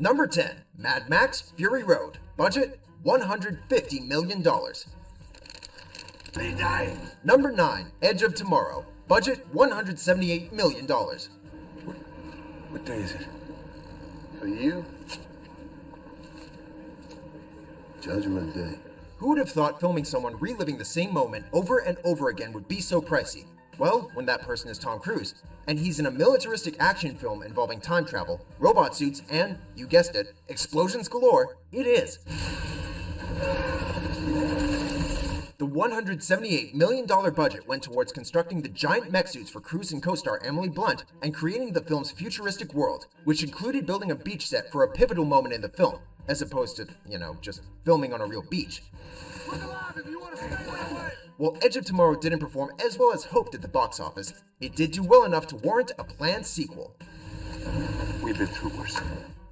Number 10, Mad Max Fury Road. Budget, $150 million. They died. Number 9, Edge of Tomorrow. Budget, $178 million. What day is it? For you? Judgment Day. Who would have thought filming someone reliving the same moment over and over again would be so pricey? Well, when that person is Tom Cruise, and he's in a militaristic action film involving time travel, robot suits, and, you guessed it, explosions galore, it is. The $178 million budget went towards constructing the giant mech suits for Cruise and co-star Emily Blunt and creating the film's futuristic world, which included building a beach set for a pivotal moment in the film, as opposed to, just filming on a real beach. Look alive if you want to stay that way. While Edge of Tomorrow didn't perform as well as hoped at the box office, it did do well enough to warrant a planned sequel. We've been through worse.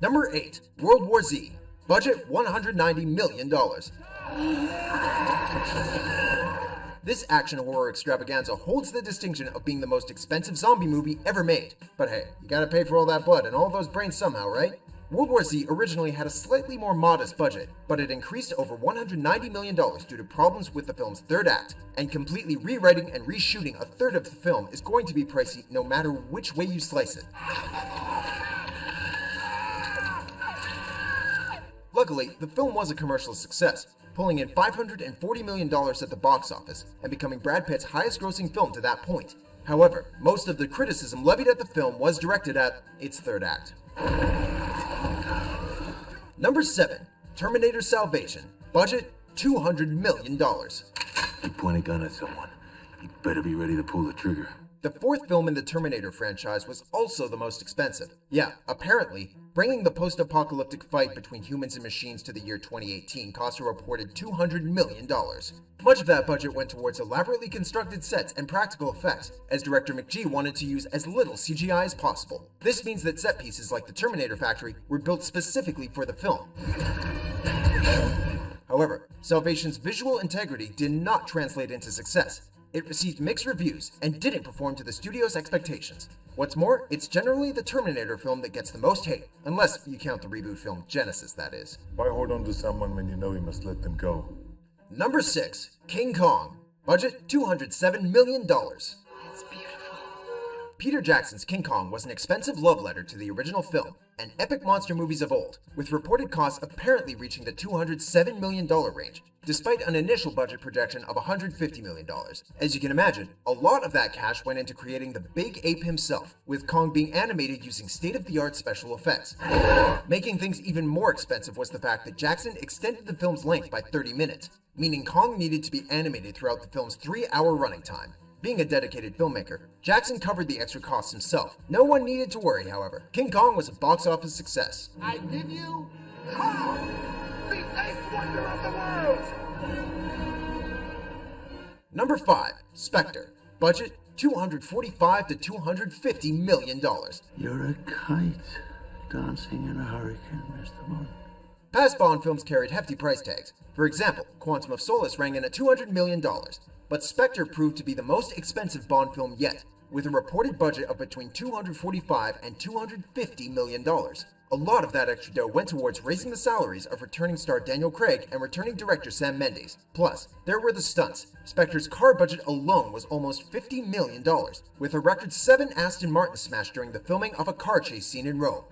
Number 8, World War Z. Budget $190 million. This action horror extravaganza holds the distinction of being the most expensive zombie movie ever made. But hey, you gotta pay for all that blood and all those brains somehow, right? World War Z originally had a slightly more modest budget, but it increased to over $190 million due to problems with the film's third act, and completely rewriting and reshooting a third of the film is going to be pricey no matter which way you slice it. Luckily, the film was a commercial success, pulling in $540 million at the box office and becoming Brad Pitt's highest-grossing film to that point. However, most of the criticism levied at the film was directed at its third act. Number 7, Terminator Salvation. Budget, $200 million. You point a gun at someone, you better be ready to pull the trigger. The fourth film in the Terminator franchise was also the most expensive. Yeah, apparently, bringing the post-apocalyptic fight between humans and machines to the year 2018 cost a reported $200 million. Much of that budget went towards elaborately constructed sets and practical effects, as director McG wanted to use as little CGI as possible. This means that set pieces like the Terminator factory were built specifically for the film. However, Salvation's visual integrity did not translate into success. It received mixed reviews and didn't perform to the studio's expectations. What's more, it's generally the Terminator film that gets the most hate, unless you count the reboot film Genesis, that is. Why hold on to someone when you know you must let them go? Number 6, King Kong. Budget $207 million. It's beautiful. Peter Jackson's King Kong was an expensive love letter to the original film and epic monster movies of old, with reported costs apparently reaching the $207 million range, despite an initial budget projection of $150 million. As you can imagine, a lot of that cash went into creating the big ape himself, with Kong being animated using state-of-the-art special effects. Making things even more expensive was the fact that Jackson extended the film's length by 30 minutes, meaning Kong needed to be animated throughout the film's 3-hour running time. Being a dedicated filmmaker, Jackson covered the extra costs himself. No one needed to worry, however. King Kong was a box office success. I give you Kong, the eighth wonder of the world. Number 5, Spectre. Budget $245 to $250 million. You're a kite dancing in a hurricane, Mr. Bond. Past Bond films carried hefty price tags. For example, Quantum of Solace rang in at $200 million. But Spectre proved to be the most expensive Bond film yet, with a reported budget of between $245 and $250 million. A lot of that extra dough went towards raising the salaries of returning star Daniel Craig and returning director Sam Mendes. Plus, there were the stunts. Spectre's car budget alone was almost $50 million, with a record 7 Aston Martins smashed during the filming of a car chase scene in Rome.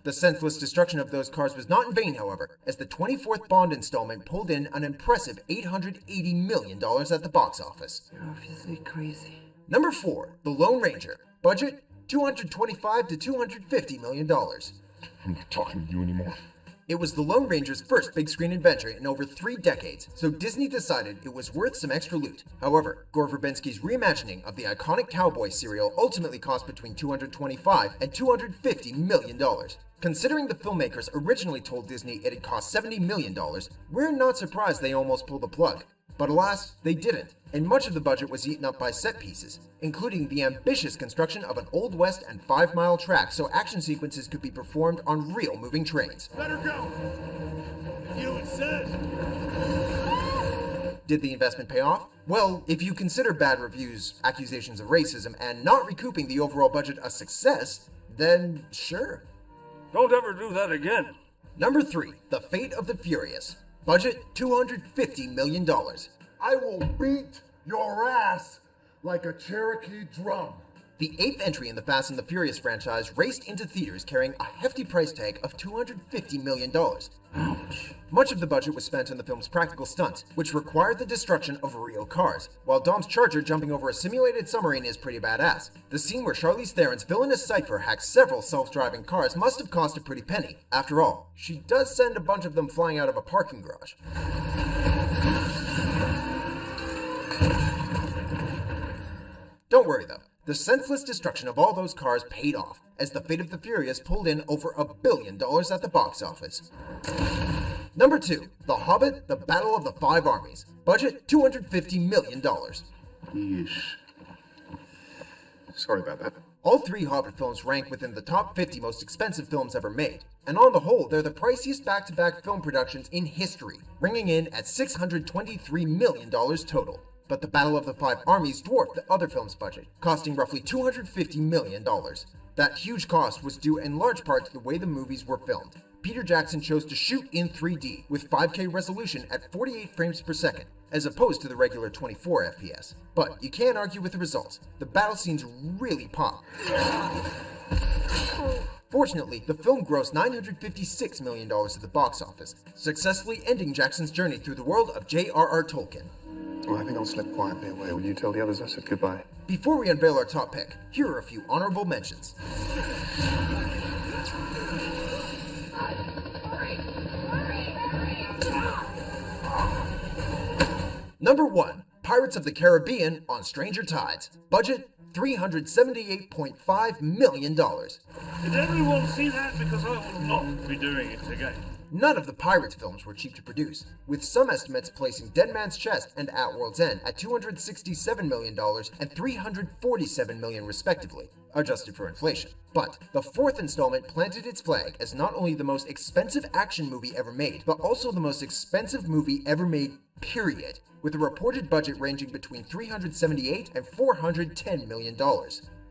The senseless destruction of those cars was not in vain, however, as the 24th Bond installment pulled in an impressive $880 million at the box office. You're obviously crazy. Number 4, The Lone Ranger. Budget $225 to $250 million. I'm not talking to you anymore. It was The Lone Ranger's first big screen adventure in over 3 decades, so Disney decided it was worth some extra loot. However, Gore Verbinski's reimagining of the iconic cowboy serial ultimately cost between $225 and $250 million. Considering the filmmakers originally told Disney it had cost $70 million, we're not surprised they almost pulled the plug. But alas, they didn't, and much of the budget was eaten up by set pieces, including the ambitious construction of an Old West and 5-mile track so action sequences could be performed on real moving trains. Let her go. You know what it says. Did the investment pay off? Well, if you consider bad reviews, accusations of racism, and not recouping the overall budget a success, then sure. Don't ever do that again. Number 3, The Fate of the Furious. Budget $250 million. I will beat your ass like a Cherokee drum. The 8th entry in the Fast and the Furious franchise raced into theaters carrying a hefty price tag of $250 million. Ouch. Much of the budget was spent on the film's practical stunts, which required the destruction of real cars. While Dom's Charger jumping over a simulated submarine is pretty badass, the scene where Charlize Theron's villainous Cypher hacks several self-driving cars must have cost a pretty penny. After all, she does send a bunch of them flying out of a parking garage. Don't worry though. The senseless destruction of all those cars paid off, as The Fate of the Furious pulled in over $1 billion at the box office. Number 2, The Hobbit, The Battle of the Five Armies. Budget $250 million. Yeesh. Sorry about that. All 3 Hobbit films rank within the top 50 most expensive films ever made, and on the whole, they're the priciest back-to-back film productions in history, ringing in at $623 million total. But The Battle of the Five Armies dwarfed the other film's budget, costing roughly $250 million. That huge cost was due in large part to the way the movies were filmed. Peter Jackson chose to shoot in 3D with 5K resolution at 48 frames per second, as opposed to the regular 24 FPS. But you can't argue with the results. The battle scenes really pop. Fortunately, the film grossed $956 million at the box office, successfully ending Jackson's journey through the world of J.R.R. Tolkien. Well, I think I'll slip quietly away. Will you tell the others I said goodbye? Before we unveil our top pick, here are a few honorable mentions. Number 1, Pirates of the Caribbean on Stranger Tides. Budget $378.5 million. Did everyone see that? Because I will not be doing it again. None of the Pirates films were cheap to produce, with some estimates placing Dead Man's Chest and At World's End at $267 million and $347 million respectively, adjusted for inflation. But the 4th installment planted its flag as not only the most expensive action movie ever made, but also the most expensive movie ever made, period, with a reported budget ranging between $378 and $410 million.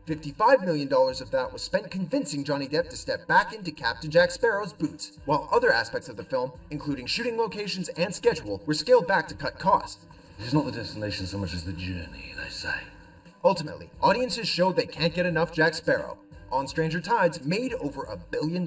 $55 million of that was spent convincing Johnny Depp to step back into Captain Jack Sparrow's boots, while other aspects of the film, including shooting locations and schedule, were scaled back to cut costs. It's not the destination so much as the journey, they say. Ultimately, audiences showed they can't get enough Jack Sparrow. On Stranger Tides made over $1 billion.